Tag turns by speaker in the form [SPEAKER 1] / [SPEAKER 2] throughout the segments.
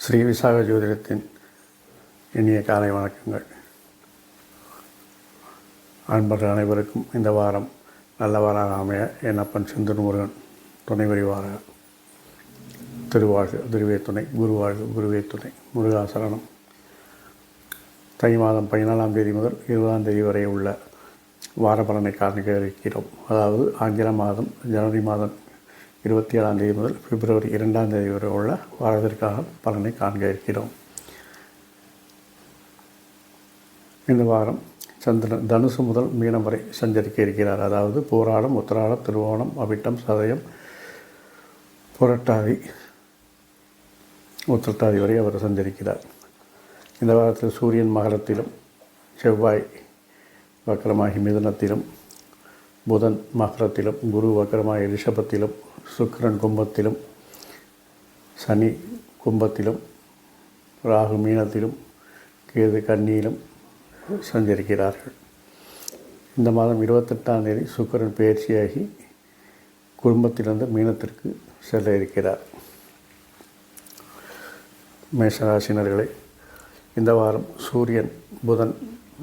[SPEAKER 1] ஸ்ரீ விசாக ஜோதிடத்தின் இனிய காலை வணக்கங்கள். அன்பர்கள் அனைவருக்கும் இந்த வாரம் நல்ல வாராக அமைய என் அப்பன் செந்தூர் முருகன் துணை வரிவாக திருவாழ்க திருவே துணை, குருவாழ்க குருவே துணை, முருகாசரணம். தை மாதம் 14ஆம் தேதி முதல் 20ஆம் தேதி வரை உள்ள வார பலனை காண்க இருக்கிறோம். அதாவது ஆங்கில மாதம் ஜனவரி மாதம் 27ஆம் தேதி முதல் பிப்ரவரி 2ஆம் தேதி வரை உள்ள வாரத்திற்காக பலனை காண்க இருக்கிறோம். இந்த வாரம் சந்திரன் தனுசு முதல் மீனம் வரை சஞ்சரிக்க இருக்கிறார். அதாவது போராடம், உத்திராடம், திருவோணம், அவிட்டம், சதயம், புரட்டாதி, உத்திரட்டாதி வரை அவர் சஞ்சரிக்கிறார். இந்த வாரத்தில் சூரியன் மகரத்திலும், செவ்வாய் வக்கரமாகி மிதுனத்திலும், புதன் மகரத்திலும், குரு வக்கரமாகி ரிஷபத்திலும், சுக்கிரன் கும்பத்திலும், சனி கும்பத்திலும், ராகு மீனத்திலும், கேது கன்னியிலும் சஞ்சரிக்கிறார்கள். இந்த மாதம் 28ஆம் தேதி சுக்கிரன் பயிற்சியாகி குடும்பத்திலிருந்து மீனத்திற்கு செல்ல இருக்கிறார். மேஷராசினர்களை, இந்த வாரம் சூரியன் புதன்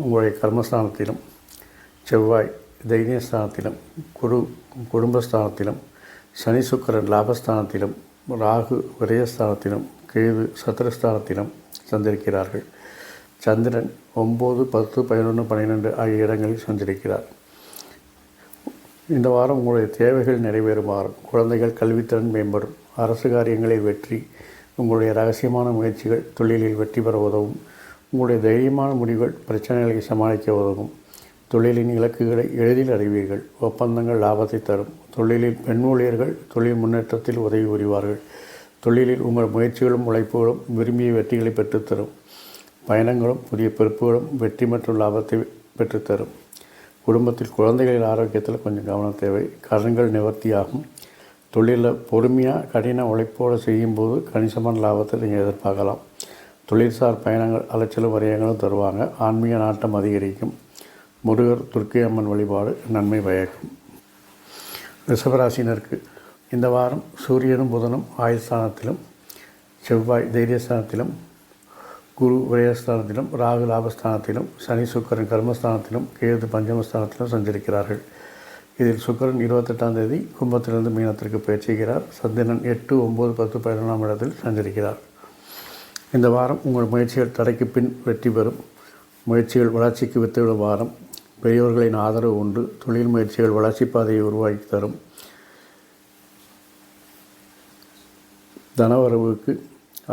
[SPEAKER 1] உங்களுடைய கர்மஸ்தானத்திலும், செவ்வாய் தைரியஸ்தானத்திலும், குடும்பஸ்தானத்திலும், சனி சுக்கிரன் லாபஸ்தானத்திலும், ராகு விரயஸ்தானத்திலும், கேது சத்துருஸ்தானத்திலும் சஞ்சரிக்கிறார்கள். சந்திரன் 9, 10, 11, 12 ஆகிய இடங்களில் சஞ்சரிக்கிறார். இந்த வாரம் உங்களுடைய தேவைகள் நிறைவேறும் வாரம். குழந்தைகள் கல்வித்திறன் மேம்படும். அரசு காரியங்களில் வெற்றி. உங்களுடைய ரகசியமான முயற்சிகள் தொழிலில் வெற்றி பெற உதவும். உங்களுடைய தைரியமான முடிவுகள் பிரச்சனைகளை சமாளிக்க உதவும். தொழிலின் இலக்குகளை எளிதில் அறிவீர்கள். ஒப்பந்தங்கள் லாபத்தை தரும். தொழிலில் பெண் ஊழியர்கள் தொழில் முன்னேற்றத்தில் உதவி புரிவார்கள். தொழிலில் உங்கள் முயற்சிகளும் உழைப்புகளும் விரும்பிய வெற்றிகளை பெற்றுத்தரும். பயணங்களும் புதிய பொறுப்புகளும் வெற்றி மற்றும் லாபத்தை பெற்றுத்தரும். குடும்பத்தில் குழந்தைகளின் ஆரோக்கியத்தில் கொஞ்சம் கவனம் தேவை. கடன்கள் நிவர்த்தியாகும். தொழிலில் பொறுமையாக கடின உழைப்போடு செய்யும்போது கணிசமான லாபத்தை நீங்கள் எதிர்பார்க்கலாம். தொழில்சார் பயணங்கள் அலைச்சலும் வரையங்களும் தருவாங்க. ஆன்மீக நாட்டம் அதிகரிக்கும். முருகர் துர்க்கை அம்மன் வழிபாடு நன்மை பயக்கும். ரிஷபராசினருக்கு இந்த வாரம் சூரியனும் புதனும் ஆயுள்ஸ்தானத்திலும், செவ்வாய் தைரியஸ்தானத்திலும், குரு விரயஸ்தானத்திலும், ராகு லாபஸ்தானத்திலும், சனி சுக்கிரன் கர்மஸ்தானத்திலும், கேது பஞ்சமஸ்தானத்திலும் சஞ்சரிக்கிறார்கள். இதில் சுக்கிரன் 28ஆம் தேதி கும்பத்திலிருந்து மீனத்திற்கு பயிற்சிக்கிறார். சந்திரன் 8, 9, 10, 11ஆம் இடத்தில் சஞ்சரிக்கிறார். இந்த வாரம் உங்கள் முயற்சிகள் தடைக்கு பின் வெற்றி பெறும். முயற்சிகள் வளர்ச்சிக்கு வித்துவிடும் வாரம். பெரியோர்களின் ஆதரவு உண்டு. தொழில் முயற்சிகள் வளர்ச்சி பாதையை உருவாக்கி தரும். தனவரவுக்கு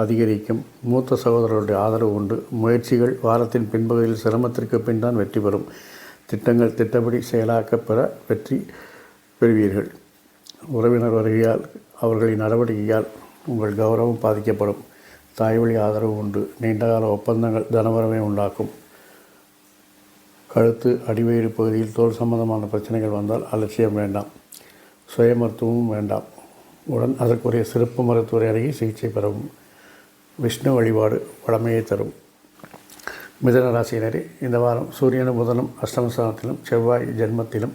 [SPEAKER 1] அதிகரிக்கும். மூத்த சகோதரர்களுடைய ஆதரவு உண்டு. முயற்சிகள் வாரத்தின் பின்பகுதியில் சிரமத்திற்கு பின் தான் வெற்றி பெறும். திட்டங்கள் திட்டப்படி செயலாக்கப்பெற வெற்றி பெறுவீர்கள். உறவினர் வருகையால் அவர்களின் நடவடிக்கையால் உங்கள் கௌரவம் பாதிக்கப்படும். தாய்வழி ஆதரவு உண்டு. நீண்டகால ஒப்பந்தங்கள் தனவரவை உண்டாக்கும். கழுத்து அடிவயிறு பகுதியில் தோல் சம்பந்தமான பிரச்சனைகள் வந்தால் அலட்சியம் வேண்டாம். சுய மருத்துவமும் வேண்டாம். உடன் அதற்குரிய சிறப்பு மருத்துவரை அருகே சிகிச்சை பெறவும். விஷ்ணு வழிபாடு வளமையை தரும். மிதுன ராசியினரே, இந்த வாரம் சூரியனும் புதனும் அஷ்டமஸ்தானத்திலும், செவ்வாய் ஜென்மத்திலும்,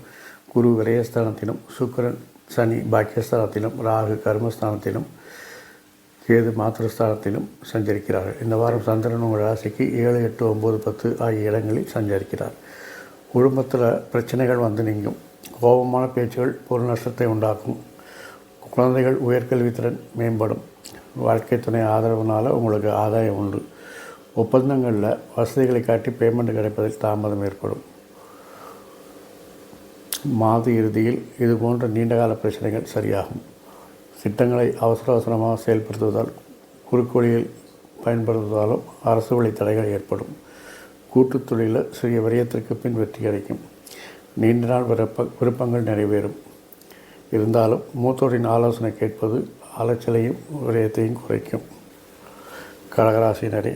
[SPEAKER 1] குரு விரயஸ்தானத்திலும், சுக்கிரன் சனி பாக்கியஸ்தானத்திலும், ராகு கர்மஸ்தானத்திலும், கேது மாத்திரஸ்தானத்திலும் சஞ்சரிக்கிறார்கள். இந்த வாரம் சந்திரன் உங்கள் ராசிக்கு 7, 8, 9, 10 ஆகிய இடங்களில் சஞ்சரிக்கிறார். குடும்பத்தில் பிரச்சனைகள் வந்து நீங்கும். கோபமான பேச்சுகள் பொருள் நஷ்டத்தை உண்டாக்கும். குழந்தைகள் உயர்கல்வித்திறன் மேம்படும். வாழ்க்கை துணை ஆதரவுனால் உங்களுக்கு ஆதாயம் உண்டு. ஒப்பந்தங்களில் வசதிகளை காட்டி பேமெண்ட் கிடைப்பதில் தாமதம் ஏற்படும். மாத இறுதியில் இது போன்ற நீண்டகால பிரச்சனைகள் சரியாகும். திட்டங்களை அவசரமாக செயல்படுத்துவதால், குறுக்கோளியில் பயன்படுத்துவதாலும் அரசு வழி தடைகள் ஏற்படும். கூட்டுத் தொழிலில் சிறிய விரயத்திற்கு பின் வெற்றி கிடைக்கும். நீண்ட நாள் விருப்பங்கள் நிறைவேறும். இருந்தாலும் மூத்தோரின் ஆலோசனை கேட்பது அலைச்சலையும் விரயத்தையும் குறைக்கும். கடகராசினரே,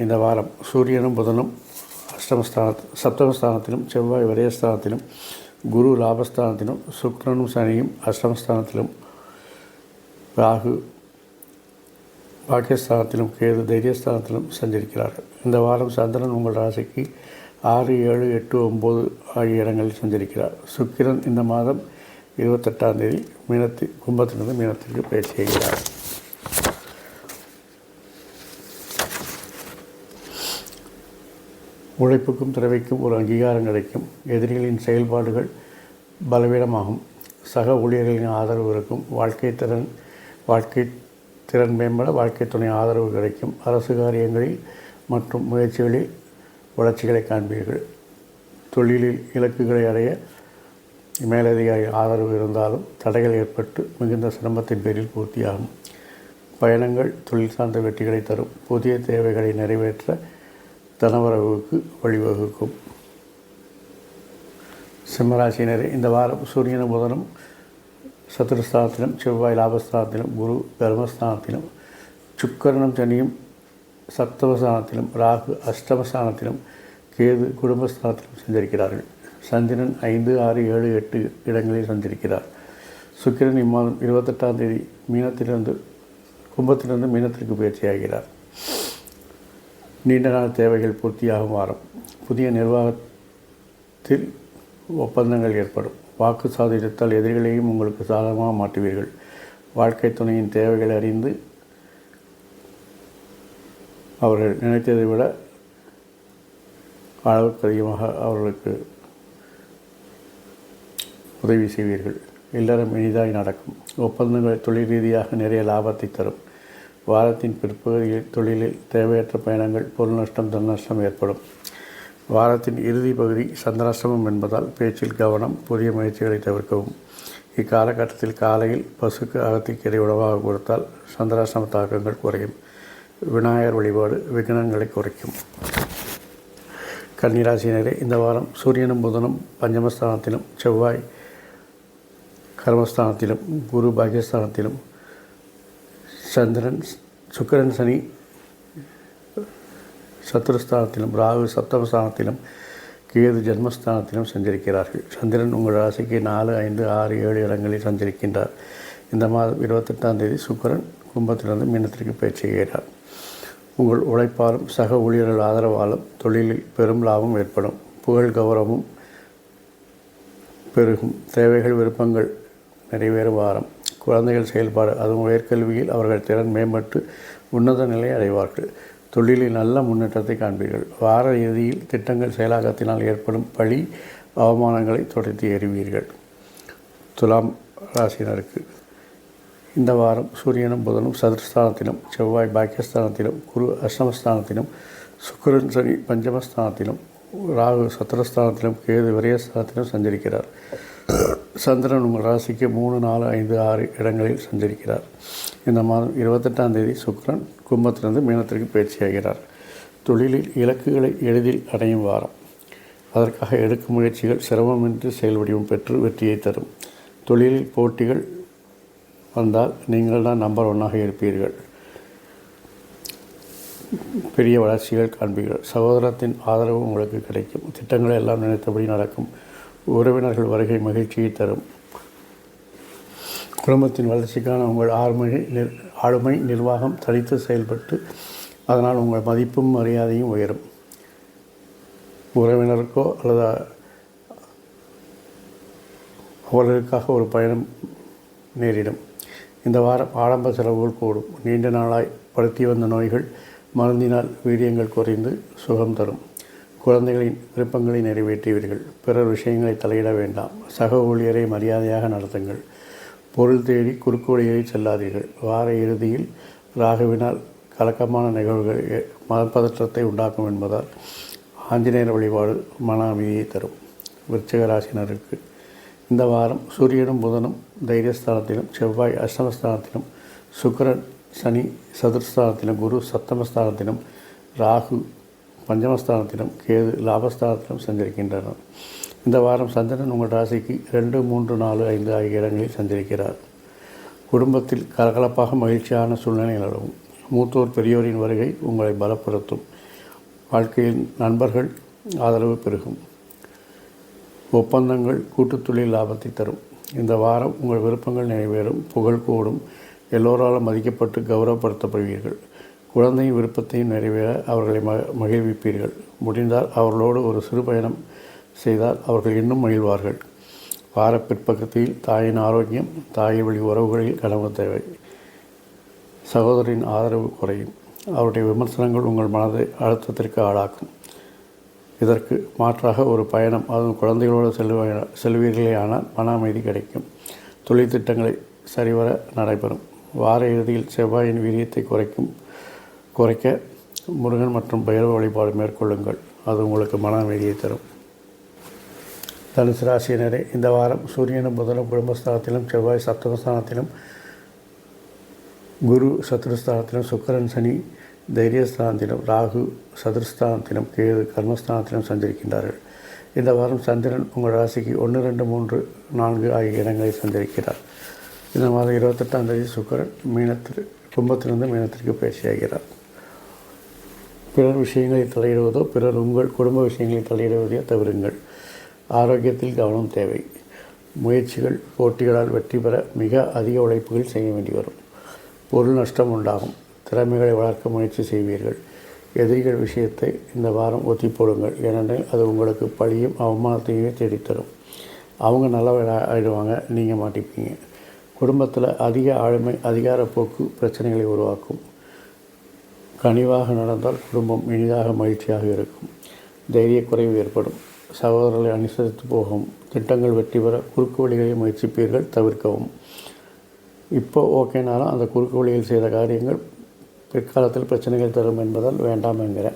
[SPEAKER 1] இந்த வாரம் சூரியனும் புதனும் சப்தமஸ்தானத்திலும், செவ்வாய் விரயஸ்தானத்திலும், குரு லாபஸ்தானத்திலும், சுக்கிரனும் சனியும் அஷ்டமஸ்தானத்திலும், ராகு பாக்கியஸ்தானத்திலும், கேது தைரியஸ்தானத்திலும் சஞ்சரிக்கிறார்கள். இந்த வாரம் சந்திரன் உங்கள் ராசிக்கு 6, 7, 8, 9 ஆகிய இடங்களில் சஞ்சரிக்கிறார். சுக்கிரன் இந்த மாதம் 28ஆம் தேதி கும்பத்திலிருந்து மீனத்திற்கு பயிற்சி செய்கிறார். உழைப்புக்கும் திறமைக்கும் ஒரு அங்கீகாரம் கிடைக்கும். எதிரிகளின் செயல்பாடுகள் பலவீனமாகும். சக ஊழியர்களின் ஆதரவு இருக்கும். வாழ்க்கை திறன் மேம்பட வாழ்க்கை துணை ஆதரவு கிடைக்கும். அரசு காரியங்களில் மற்றும் முயற்சிகளில் வளர்ச்சிகளை காண்பீர்கள். தொழிலில் இலக்குகளை அடைய மேலதிகாரி ஆதரவு இருந்தாலும் தடைகள் ஏற்பட்டு மிகுந்த சிரமத்தின் பேரில் பூர்த்தியாகும். பயணங்கள் தொழில் சார்ந்த வெற்றிகளை தரும். புதிய தேவைகளை நிறைவேற்ற தனவரவுக்கு வழிவகுக்கும். சிம்மராசினரே, இந்த வாரம் சூரியனும் புதனும் சத்துருஸ்தானத்திலும், செவ்வாய் லாபஸ்தானத்திலும், குரு தர்மஸ்தானத்திலும், சுக்கிரனும் சனியும் சப்தமஸ்தானத்திலும், ராகு அஷ்டமஸ்தானத்திலும், கேது குடும்பஸ்தானத்திலும் சஞ்சரிக்கிறார்கள். சந்திரன் 5, 6, 7, 8 இடங்களில் சஞ்சரிக்கிறார். சுக்கிரன் இம்மாதம் 28ஆம் தேதி கும்பத்திலிருந்து மீனத்திற்கு பயிற்சியாகிறார். நீண்ட நாள் தேவைகள் பூர்த்தியாகும் வாரம். புதிய நிர்வாகத்தில் ஒப்பந்தங்கள் ஏற்படும். வாக்கு சாதித்தால் எதிரிகளையும் உங்களுக்கு சாதகமாக மாற்றுவீர்கள். வாழ்க்கை துணையின் தேவைகளை அறிந்து அவர்கள் நினைத்ததை விட அளவுக்கு அதிகமாக அவர்களுக்கு உதவி செய்வீர்கள். இல்லறம் இனிதாய் நடக்கும். ஒப்பந்தங்கள் தொழில் ரீதியாக நிறைய லாபத்தை தரும். வாரத்தின் பிற்பகுதியில் தொழிலில் தேவையற்ற பயணங்கள், பொருள் நஷ்டம், தன நஷ்டம் ஏற்படும். வாரத்தின் இறுதி பகுதி சந்திராஷ்டமம் என்பதால் பேச்சில் கவனம். புதிய முயற்சிகளை தவிர்க்கவும். இக்காலகட்டத்தில் காலையில் பசுக்கு அகத்திக்கீரை உணவாக கொடுத்தால் சந்திராஷ்டம தாக்கங்கள் குறையும். விநாயகர் வழிபாடு விக்னங்களை குறைக்கும். கன்னிராசினரே, இந்த வாரம் சூரியனும் புதனும் பஞ்சமஸ்தானத்திலும், செவ்வாய் கர்மஸ்தானத்திலும், குரு பாக்கியஸ்தானத்திலும், சுக்கிரன் சனி சத்துருஸ்தானத்திலும், ராகு சப்தமஸ்தானத்திலும், கேது ஜென்மஸ்தானத்திலும் சஞ்சரிக்கிறார்கள். சந்திரன் உங்கள் ராசிக்கு 4, 5, 6, 7 இடங்களில் சஞ்சரிக்கின்றார். இந்த மாதம் 28ஆம் தேதி சுக்கிரன் கும்பத்திலிருந்து மீனத்திற்கு பயிற்சியாகிறார். உங்கள் உழைப்பாலும் சக ஊழியர்கள் ஆதரவாலும் தொழிலில் பெரும் லாபம் ஏற்படும். புகழ் கௌரவமும் பெருகும். தேவைகள் விருப்பங்கள் நிறைவேறும் வாரம். குழந்தைகள் செயல்பாடு, அதுவும் உயர்கல்வியில் அவர்கள் திறன் மேம்பட்டு உன்னத நிலை அடைவார்கள். தொழிலில் நல்ல முன்னேற்றத்தை காண்பீர்கள். வார இறுதியில் திட்டங்கள் செயலாக்கத்தினால் ஏற்படும் பழி அவமானங்களை தொடர்ந்து எறிவீர்கள். துலாம் ராசினருக்கு இந்த வாரம் சூரியனும் புதனும் சதுர்ஸ்தானத்திலும், செவ்வாய் பாக்கியஸ்தானத்திலும், குரு அஷ்டமஸ்தானத்திலும், சுக்கிரன் சனி பஞ்சமஸ்தானத்திலும், ராகு சத்திரஸ்தானத்திலும், கேது விரயஸ்தானத்திலும் சஞ்சரிக்கிறார். சந்திரன் உங்கள் ராசிக்கு 3, 4, 5, 6 இடங்களில் சஞ்சரிக்கிறார். இந்த மாதம் 28ஆம் தேதி சுக்கிரன் கும்பத்திலிருந்து மீனத்திற்கு பயிற்சியாகிறார். தொழிலில் இலக்குகளை எளிதில் அடையும் வாரம். அதற்காக எடுக்கும் முயற்சிகள் சிரமமின்றி செயல் வடிவம் பெற்று வெற்றியை தரும். தொழிலில் போட்டிகள் வந்தால் நீங்கள் தான் நம்பர் 1ஆக இருப்பீர்கள். பெரிய வளர்ச்சிகள் காண்பீர்கள். சகோதரத்தின் ஆதரவு உங்களுக்கு கிடைக்கும். திட்டங்கள் எல்லாம் நினைத்தபடி நடக்கும். உறவினர்கள் வருகை மகிழ்ச்சியை தரும். குடும்பத்தின் வளர்ச்சிக்கான உங்கள் ஆளுமை நிர்வாகம் தனித்து செயல்பட்டு அதனால் உங்கள் மதிப்பும் மரியாதையும் உயரும். உறவினருக்கோ அல்லது அவர்களுக்காக ஒரு பயணம் நேரிடும். இந்த வாரம் ஆடம்ப செலவுகள் கூடும். நீண்ட நாளாய் படுத்தி வந்த நோய்கள் மருந்தினால் வீரியங்கள் குறைந்து சுகம் தரும். குழந்தைகளின் விருப்பங்களை நிறைவேற்றுவீர்கள். பிறர் விஷயங்களை தலையிட வேண்டாம். சக ஊழியரை மரியாதையாக நடத்துங்கள். பொருள் தேடி குறுக்கு வழியை செல்லாதீர்கள். வார இறுதியில் ராகுவினால் கலக்கமான நிகழ்வுகள் மனப்பதற்றத்தை உண்டாக்கும் என்பதால் ஆஞ்சநேயர் வழிபாடு மன அமைதியை தரும். விருச்சிக ராசினருக்கு இந்த வாரம் சூரியனும் புதனும் தைரியஸ்தானத்திலும், செவ்வாய் அஷ்டமஸ்தானத்திலும், சுக்கிரன் சனி சதுர்ஸ்தானத்திலும், குரு சப்தமஸ்தானத்திலும், ராகு பஞ்சமஸ்தானத்திலும், கேது லாபஸ்தானத்திலும் சஞ்சரிக்கின்றனர். இந்த வாரம் சந்திரன் உங்கள் ராசிக்கு 2, 3, 4, 5 ஆகிய இடங்களில் சஞ்சரிக்கிறார். குடும்பத்தில் கலகலப்பாக மகிழ்ச்சியான சூழ்நிலை நிலவும். மூத்தோர் பெரியோரின் வருகை உங்களை பலப்படுத்தும். வாழ்க்கையில் நண்பர்கள் ஆதரவு பெருகும். ஒப்பந்தங்கள் கூட்டுத் தொழில் லாபத்தை தரும். இந்த வாரம் உங்கள் விருப்பங்கள் நிறைவேறும். புகழ் கூடும். எல்லோராலும் மதிக்கப்பட்டு கௌரவப்படுத்தப்படுவீர்கள். குழந்தையின் விருப்பத்தையும் நிறைவேற அவர்களை மகிழ்விப்பீர்கள். முடிந்தால் அவர்களோடு ஒரு சிறு பயணம் செய்தால் அவர்கள் இன்னும் மகிழ்வார்கள். வார பிற்பக்கத்தில் தாயின் ஆரோக்கியம், தாய் வழி உறவுகளில் கனவு தேவை. சகோதரின் ஆதரவு குறையும். அவருடைய விமர்சனங்கள் உங்கள் மனதை அழுத்தத்திற்கு ஆளாக்கும். இதற்கு மாற்றாக ஒரு பயணம், அதுவும் குழந்தைகளோடு செல்வீர்களேயானால் மன அமைதி கிடைக்கும். தொழில் திட்டங்களை சரிவர நடைபெறும். வார இறுதியில் செவ்வாயின் வீரியத்தை குறைக்க முருகன் மற்றும் பைரவ வழிபாடு மேற்கொள்ளுங்கள். அது உங்களுக்கு மன அமைதியை தரும். தனுசு ராசியினரே, இந்த வாரம் சூரியனும் புதனும் குடும்பஸ்தானத்திலும், செவ்வாய் சப்தமஸ்தானத்திலும், குரு சத்துருஸ்தானத்திலும், சுக்கிரன் சனி தைரியஸ்தானத்திலும், ராகு சதுர்ஸ்தானத்திலும், கேது கர்மஸ்தானத்திலும் சஞ்சரிக்கின்றார்கள். இந்த வாரம் சந்திரன் உங்கள் ராசிக்கு 1, 2, 3, 4 ஆகிய இடங்களை சஞ்சரிக்கிறார். இந்த மாதம் 28ஆம் தேதி சுக்கிரன் கும்பத்திலிருந்து மீனத்திற்கு பயிற்சியாகிறார். பிறர் விஷயங்களில் தலையிடுவதோ பிறர் உங்கள் குடும்ப விஷயங்களில் தலையிடுவதையோ தவிருங்கள். ஆரோக்கியத்தில் கவனம் தேவை. முயற்சிகள் போட்டிகளால் வெற்றி பெற மிக அதிக உழைப்புகள் செய்ய வேண்டி வரும். பொருள் நஷ்டம் உண்டாகும். திறமைகளை வளர்க்க முயற்சி செய்வீர்கள். எதிரிகள் விஷயத்தை இந்த வாரம் ஒத்தி போடுங்கள். ஏனென்றால் அது உங்களுக்கு பழியும் அவமானத்தையுமே தேடித்தரும். அவங்க நல்ல ஆயிடுவாங்க, நீங்கள் மாட்டிப்பீங்க. குடும்பத்தில் அதிக ஆளுமை அதிகார போக்கு பிரச்சனைகளை உருவாக்கும். கனிவாக நடந்தால் குடும்பம் இனிதாக மகிழ்ச்சியாக இருக்கும். தைரிய குறைவு ஏற்படும். சகோதரர்களை அனுசரித்து போகும். திட்டங்கள் வெற்றி பெற குறுக்கு வழிகளை முயற்சிப்பீர்கள், தவிர்க்கவும். இப்போ ஓகேனாலும் அந்த குறுக்கு வழியில் செய்த காரியங்கள் பிற்காலத்தில் பிரச்சனைகள் தரும் என்பதால் வேண்டாம் என்கிற.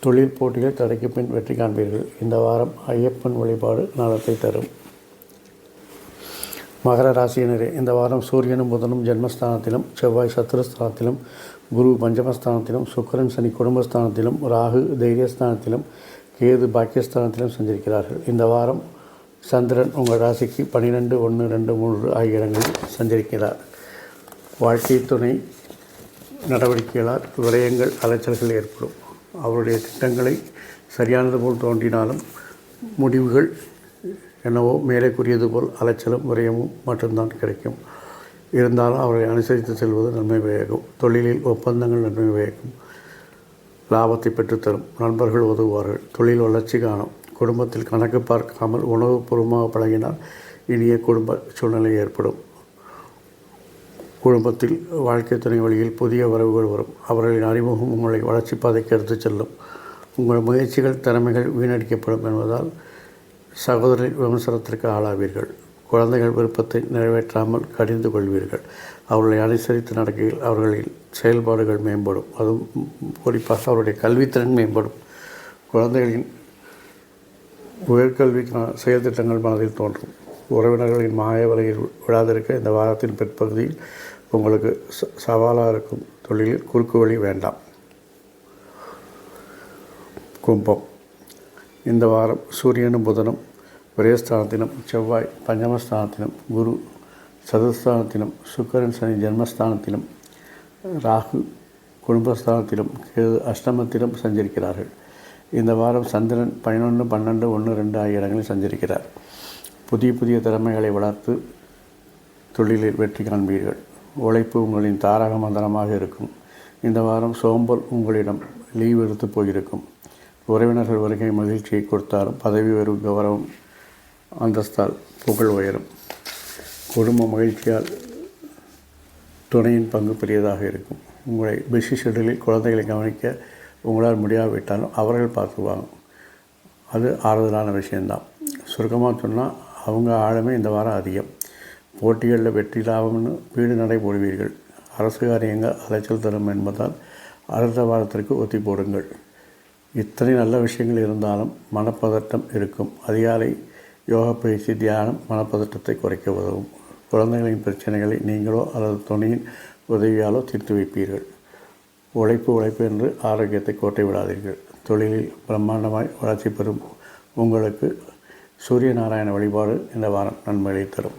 [SPEAKER 1] தொழில் போட்டிகள் தடைக்கு பின் வெற்றி காண்பீர்கள். இந்த வாரம் ஐயப்பன் வழிபாடு நலத்தை தரும். மகர ராசியினரே, இந்த வாரம் சூரியனும் புதனும் ஜென்மஸ்தானத்திலும், செவ்வாய் சத்துருஸ்தானத்திலும், குரு பஞ்சமஸ்தானத்திலும், சுக்கிரன் சனி குடும்பஸ்தானத்திலும், ராகு தைரியஸ்தானத்திலும், கேது பாக்கியஸ்தானத்திலும் சஞ்சரிக்கிறார்கள். இந்த வாரம் சந்திரன் உங்கள் ராசிக்கு 12, 1, 2, 3 ஆகிய இடங்களில் சஞ்சரிக்கிறார். வாழ்க்கை துணை நடவடிக்கைகளால் விரயங்கள் அலைச்சல்கள் ஏற்படும். அவருடைய திட்டங்களை சரியானது போல் தோன்றினாலும் முடிவுகள் என்னவோ மேலே கூறியது போல் அலைச்சலும் விரயமும் மட்டும்தான் கிடைக்கும். இருந்தாலும் அவரை அனுசரித்து செல்வது நன்மை பயக்கும். தொழிலில் ஒப்பந்தங்கள் நன்மை பயக்கும். லாபத்தை பெற்றுத்தரும். நண்பர்கள் உதவுவார்கள். தொழில் வளர்ச்சி காணும். குடும்பத்தில் கணக்கு பார்க்காமல் உணவுபூர்வமாக பழகினால் இனிய குடும்ப சூழ்நிலை ஏற்படும். குடும்பத்தில் வாழ்க்கை துணை வழியில் புதிய வரவுகள் வரும். அவர்களின் அறிமுகம் உங்களை வளர்ச்சி பாதைக்கு எடுத்துச் செல்லும். உங்கள் முயற்சிகள் திறமைகள் வீணடிக்கப்படும் என்பதால் சகோதரர் விமர்சனத்திற்கு ஆளாவீர்கள். குழந்தைகள் விருப்பத்தை நிறைவேற்றாமல் கடிந்து கொள்வீர்கள். அவர்களை அனுசரித்து நடக்கையில் அவர்களின் செயல்பாடுகள் மேம்படும். அதுவும் குறிப்பாக அவருடைய கல்வித்திறன் மேம்படும். குழந்தைகளின் உயர்கல்விக்கான செயல் திட்டங்கள் மனதில் தோன்றும். உறவினர்களின் மாய வலையில் விழாதிருக்க இந்த வாரத்தின் பிற்பகுதியில் உங்களுக்கு சவாலாக இருக்கும் தொழிலில் குறுக்கு வழி வேண்டாம். கும்பம், இந்த வாரம் சூரியனும் புதனும் விரயஸ்தானத்திலும், செவ்வாய் பஞ்சமஸ்தானத்திலும், குரு சதுஸ்தானத்திலும், சுக்கிரன் சனி ஜென்மஸ்தானத்திலும், ராகு குடும்பஸ்தானத்திலும், கேது அஷ்டமத்திலும் சஞ்சரிக்கிறார்கள். இந்த வாரம் சந்திரன் 11, 12, 1, 2 ஆகிய இடங்களில் சஞ்சரிக்கிறார். புதிய திறமைகளை வளர்த்து தொழிலில் வெற்றி காண்பீர்கள். உழைப்பு உங்களின் தாரக மந்திரமாக இருக்கும். இந்த வாரம் சோம்பல் உங்களிடம் லீவ் எடுத்து போயிருக்கும். உறவினர்கள் வருகை மகிழ்ச்சியை கொடுத்தாலும் பதவி உயர்வு கௌரவம் அந்தஸ்தால் புகழ் உயரும். குடும்ப மகிழ்ச்சியால் துணையின் பங்கு பெரியதாக இருக்கும். உங்களை பிஸி ஷெட்யூலில் குழந்தைகளை கவனிக்க உங்களால் முடியாவிட்டாலும் அவர்கள் பார்த்துவாங்க. அது ஆறுதலான விஷயந்தான். சுருக்கமாக சொன்னால் அவங்க ஆழமே இந்த வாரம் அதிகம். போட்டிகளில் வெற்றி லாபம்னு வீடு நடை போடுவீர்கள். அரசு காரியங்கள் அலைச்சல் தரும் என்பதால் அடுத்த வாரத்திற்கு ஒத்தி போடுங்கள். இத்தனை நல்ல விஷயங்கள் இருந்தாலும் மனப்பதட்டம் இருக்கும். அதிகாலை யோகா பயிற்சி தியானம் மனப்பதட்டத்தை குறைக்க உதவும். குழந்தைகளின் பிரச்சனைகளை நீங்களோ அல்லது துணையின் உதவியாலோ தீர்த்து வைப்பீர்கள். உழைப்பு என்று ஆரோக்கியத்தை கோட்டை விடாதீர்கள். தொழிலில் பிரம்மாண்டமாய் வளர்ச்சி பெறும் உங்களுக்கு சூரிய நாராயண வழிபாடு இந்த வாரம் நன்மைகளை தரும்.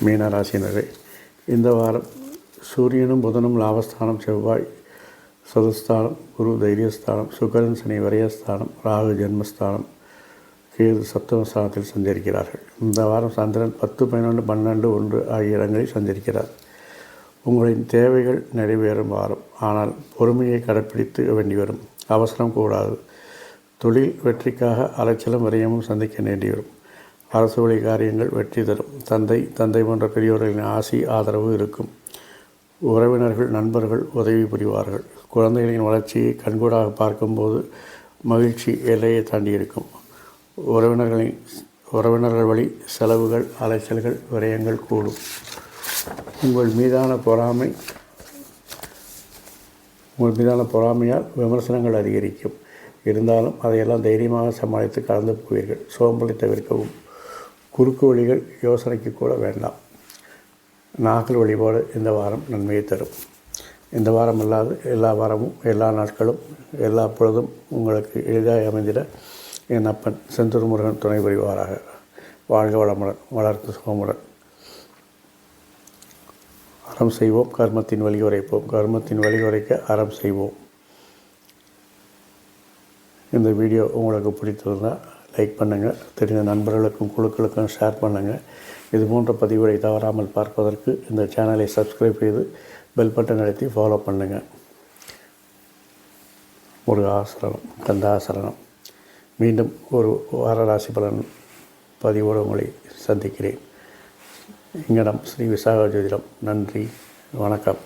[SPEAKER 1] மீனராசினரே, இந்த வாரம் சூரியனும் புதனும் லாபஸ்தானம், செவ்வாய் சதுஸ்தானம், குரு தைரியஸ்தானம், சுக்கிரன் சனி விரயஸ்தானம், ராகு ஜென்மஸ்தானம், கேது சப்தமஸ்தானத்தில் சஞ்சரிக்கிறார்கள். இந்த வாரம் சந்திரன் 10, 11, 12, 1 ஆகிய இடங்களில் சஞ்சரிக்கிறார். உங்களின் தேவைகள் நிறைவேறும் வாரம். ஆனால் பொறுமையை கடைப்பிடித்து வேண்டி வரும். அவசரம் கூடாது. தொழில் வெற்றிக்காக அலைச்சலும் விரயமும் சந்திக்க வேண்டி வரும். அரசு வழி காரியங்கள் வெற்றி தரும். தந்தை போன்ற பெரியோர்களின் ஆதரவு இருக்கும். உறவினர்கள் நண்பர்கள் உதவி புரிவார்கள். குழந்தைகளின் வளர்ச்சியை கண்கூடாக பார்க்கும்போது மகிழ்ச்சி எல்லையை தாண்டி இருக்கும். உறவினர்கள் வழி செலவுகள், அலைச்சல்கள், விரயங்கள் கூடும். உங்கள் மீதான பொறாமையால் விமர்சனங்கள் அதிகரிக்கும். இருந்தாலும் அதையெல்லாம் தைரியமாக சமாளித்து கடந்து போவீர்கள். சோம்பலை தவிர்க்கவும். குறுக்கு வழிகள் யோசனைக்கு கூட வேண்டாம். நாகல் வழிபாடு இந்த வாரம் நன்மையை தரும். இந்த வாரம் அல்லாது எல்லா வாரமும், எல்லா நாட்களும், எல்லா பொழுதும் உங்களுக்கு எளிதாக அமைந்திட என் அப்பன் செந்தூர் முருகன் துணை புரிவாராக. வாழ்க வளமுடன், வளர்த்து சுகமுடன். அறம் செய்வோம், கர்மத்தின் வழி உரைப்போம். கர்மத்தின் வழி உரைக்க அறம் செய்வோம். இந்த வீடியோ உங்களுக்கு பிடித்திருந்தால் லைக் பண்ணுங்கள். தெரிந்த நண்பர்களுக்கும் குழுக்களுக்கும் ஷேர் பண்ணுங்கள். இது போன்ற பதிவுகளை தவறாமல் பார்ப்பதற்கு இந்த சேனலை சப்ஸ்கிரைப் செய்து பெல் பட்டன் அழுத்தி ஃபாலோ பண்ணுங்கள். முருகாசரணம், கந்தாசரணம். மீண்டும் ஒரு வார ராசி பலன் பதிவோடு உங்களை சந்திக்கிறேன். இங்கனம் ஸ்ரீ விசாக ஜோதிடம். நன்றி, வணக்கம்.